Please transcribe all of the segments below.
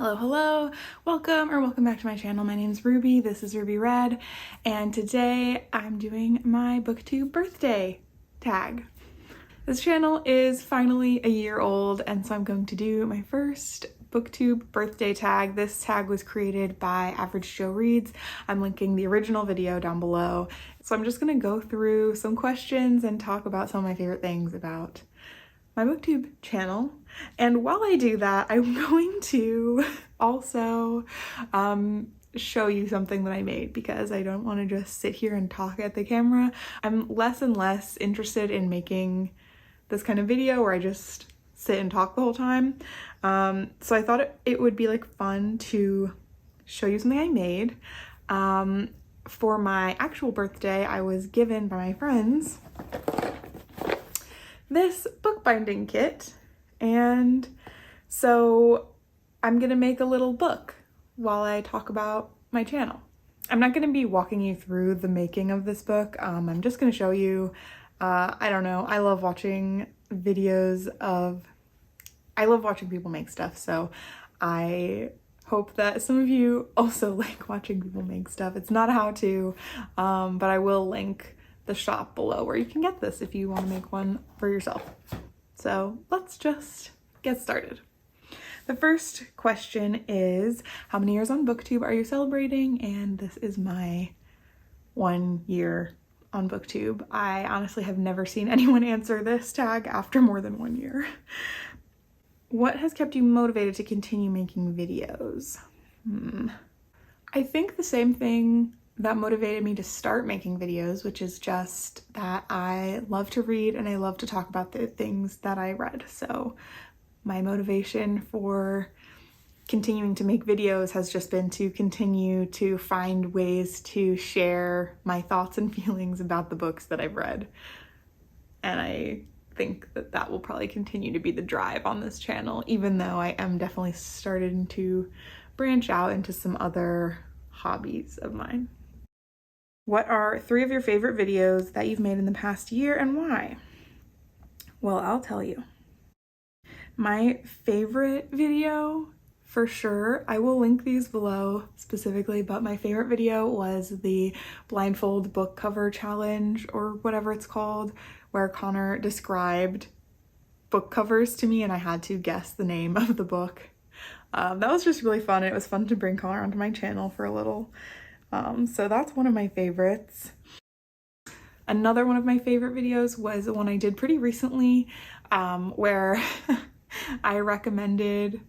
Hello, hello, welcome back to my channel. My name is Ruby, this is Ruby Red, and today I'm doing my BookTube birthday tag. This channel is finally a year old, and so I'm going to do my first BookTube birthday tag. This tag was created by Average Joe Reads. I'm linking the original video down below. So I'm just gonna go through some questions and talk about some of my favorite things about my BookTube channel. And while I do that, I'm going to also show you something that I made because I don't want to just sit here and talk at the camera. I'm less and less interested in making this kind of video where I just sit and talk the whole time. So I thought it would be like fun to show you something I made. For my actual birthday, I was given by my friends this bookbinding kit, and so I'm gonna make a little book while I talk about my channel. I'm not gonna be walking you through the making of this book. I'm just gonna show you. I don't know, I love watching people make stuff, so I hope that some of you also like watching people make stuff. It's not a how-to, but I will link the shop below where you can get this if you want to make one for yourself. So let's just get started. The first question is, how many years on BookTube are you celebrating? And this is my 1 year on BookTube. I honestly have never seen anyone answer this tag after more than 1 year. What has kept you motivated to continue making videos? I think the same thing that motivated me to start making videos, which is just that I love to read and I love to talk about the things that I read. So my motivation for continuing to make videos has just been to continue to find ways to share my thoughts and feelings about the books that I've read. And I think that that will probably continue to be the drive on this channel, even though I am definitely starting to branch out into some other hobbies of mine. What are 3 of your favorite videos that you've made in the past year and why? Well, I'll tell you. My favorite video, for sure, I will link these below specifically, but my favorite video was the blindfold book cover challenge, or whatever it's called, where Connor described book covers to me and I had to guess the name of the book. That was just really fun. It was fun to bring Connor onto my channel for a little. So that's one of my favorites. Another one of my favorite videos was the one I did pretty recently, where I recommended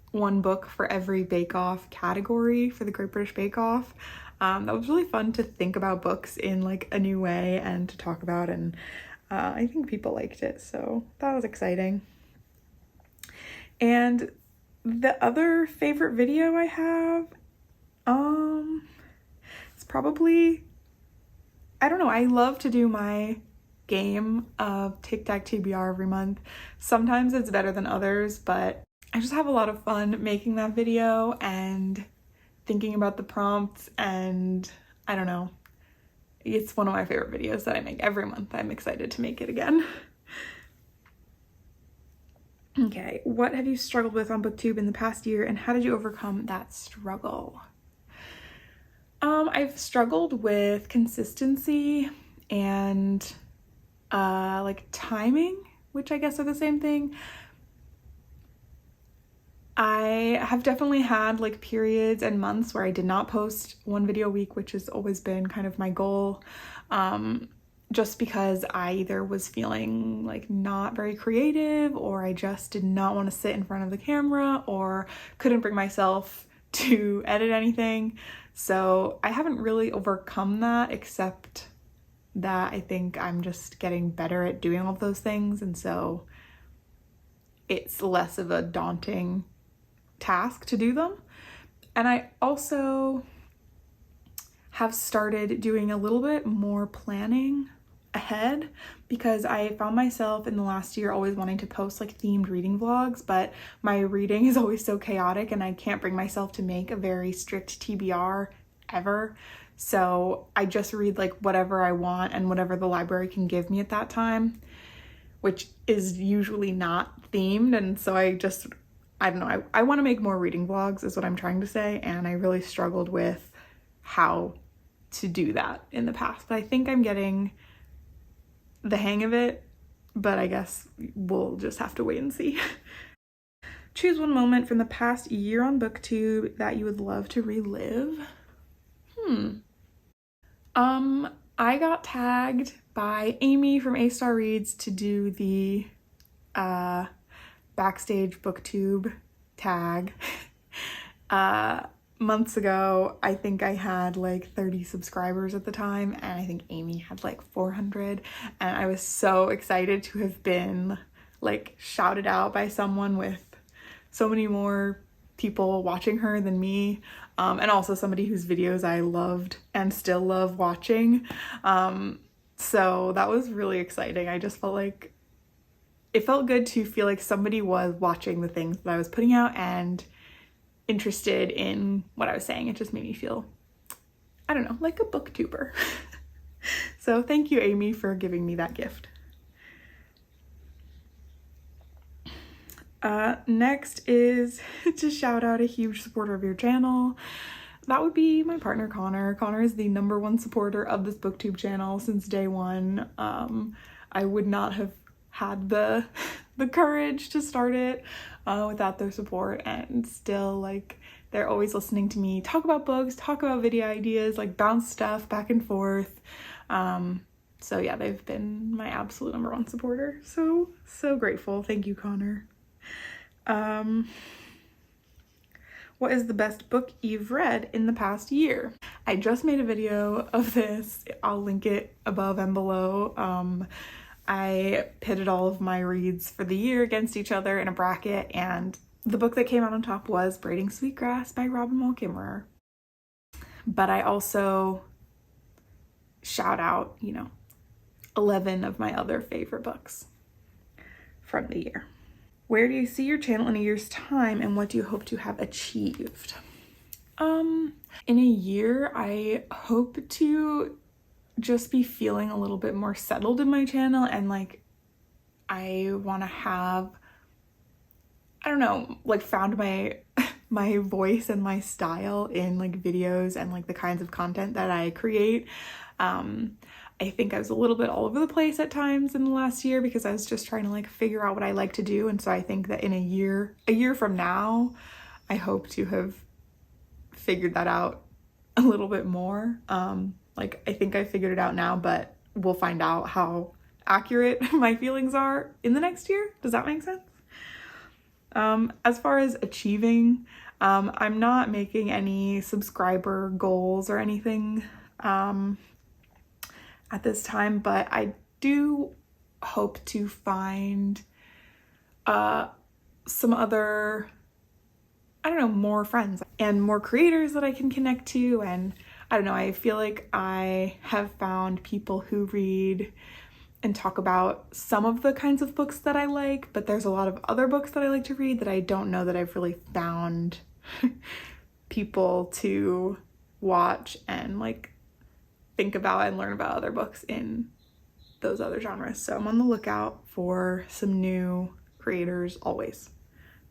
one book for every Bake Off category for the Great British Bake Off. That was really fun to think about books in like a new way and to talk about, and I think people liked it, so that was exciting. And the other favorite video I have, it's probably, I don't know, I love to do my game of Tic Tac TBR every month. Sometimes it's better than others, but I just have a lot of fun making that video and thinking about the prompts, and I don't know, it's one of my favorite videos that I make every month. I'm excited to make it again. Okay, what have you struggled with on BookTube in the past year and how did you overcome that struggle? I've struggled with consistency and like timing, which I guess are the same thing. I have definitely had like periods and months where I did not post one video a week, which has always been kind of my goal, just because I either was feeling like not very creative, or I just did not want to sit in front of the camera, or couldn't bring myself to edit anything. So I haven't really overcome that, except that I think I'm just getting better at doing all of those things, and so it's less of a daunting task to do them. And I also have started doing a little bit more planning ahead, because I found myself in the last year always wanting to post like themed reading vlogs, but my reading is always so chaotic and I can't bring myself to make a very strict TBR ever. So I just read like whatever I want and whatever the library can give me at that time, which is usually not themed. And so I just I don't know, I want to make more reading vlogs is what I'm trying to say, and I really struggled with how to do that in the past, but I think I'm getting the hang of it, but I guess we'll just have to wait and see. Choose one moment from the past year on BookTube that you would love to relive. I got tagged by Amy from A Star Reads to do the backstage BookTube tag. Months ago, I think I had like 30 subscribers at the time, and I think Amy had like 400, and I was so excited to have been like shouted out by someone with so many more people watching her than me, and also somebody whose videos I loved and still love watching. So that was really exciting. I just felt like it felt good to feel like somebody was watching the things that I was putting out and interested in what I was saying. It just made me feel, I don't know, like a booktuber. So thank you, Amy, for giving me that gift. Next is to shout out a huge supporter of your channel. That would be my partner, Connor. Connor is the #1 supporter of this booktube channel since day one. I would not have had the courage to start it without their support, and still, like, they're always listening to me talk about books, talk about video ideas, like bounce stuff back and forth. So yeah, they've been my absolute #1 supporter. So grateful. Thank you, Connor. What is the best book you've read in the past year? I just made a video of this. I'll link it above and below. I pitted all of my reads for the year against each other in a bracket, and the book that came out on top was Braiding Sweetgrass by Robin Wall Kimmerer. But I also shout out, 11 of my other favorite books from the year. Where do you see your channel in a year's time, and what do you hope to have achieved? In a year, I hope to just be feeling a little bit more settled in my channel, and like I want to have, I don't know, like found my my voice and my style in like videos and like the kinds of content that I create. I think I was a little bit all over the place at times in the last year because I was just trying to like figure out what I like to do, and so I think that in a year from now, I hope to have figured that out a little bit more. Like I think I figured it out now, but we'll find out how accurate my feelings are in the next year. Does that make sense? As far as achieving, I'm not making any subscriber goals or anything at this time, but I do hope to find some other, I don't know, more friends and more creators that I can connect to. And I don't know, I feel like I have found people who read and talk about some of the kinds of books that I like, but there's a lot of other books that I like to read that I don't know that I've really found people to watch and like think about and learn about other books in those other genres. So I'm on the lookout for some new creators always,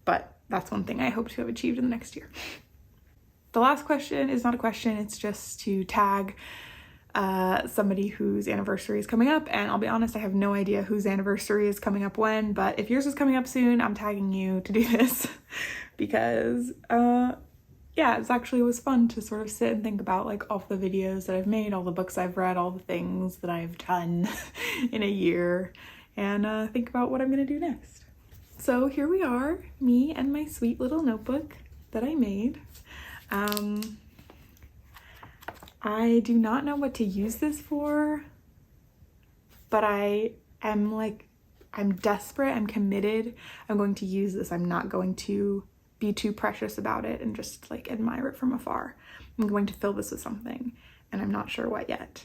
but that's one thing I hope to have achieved in the next year. The last question is not a question, it's just to tag somebody whose anniversary is coming up, and I'll be honest, I have no idea whose anniversary is coming up when, but if yours is coming up soon, I'm tagging you to do this because yeah, it was fun to sort of sit and think about like all the videos that I've made, all the books I've read, all the things that I've done in a year, and think about what I'm gonna do next. So here we are, me and my sweet little notebook that I made. I do not know what to use this for, but I'm desperate, I'm committed, I'm going to use this. I'm not going to be too precious about it and just like admire it from afar. I'm going to fill this with something, and I'm not sure what yet.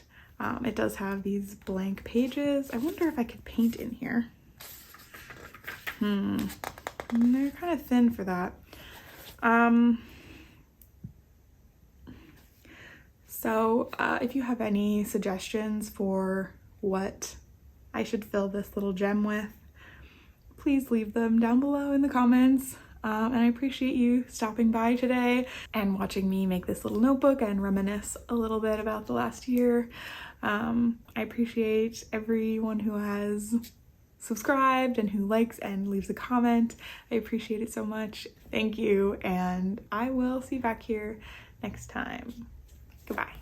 It does have these blank pages. I wonder if I could paint in here. They're kind of thin for that. So if you have any suggestions for what I should fill this little gem with, please leave them down below in the comments. And I appreciate you stopping by today and watching me make this little notebook and reminisce a little bit about the last year. I appreciate everyone who has subscribed and who likes and leaves a comment. I appreciate it so much. Thank you, and I will see you back here next time. Goodbye.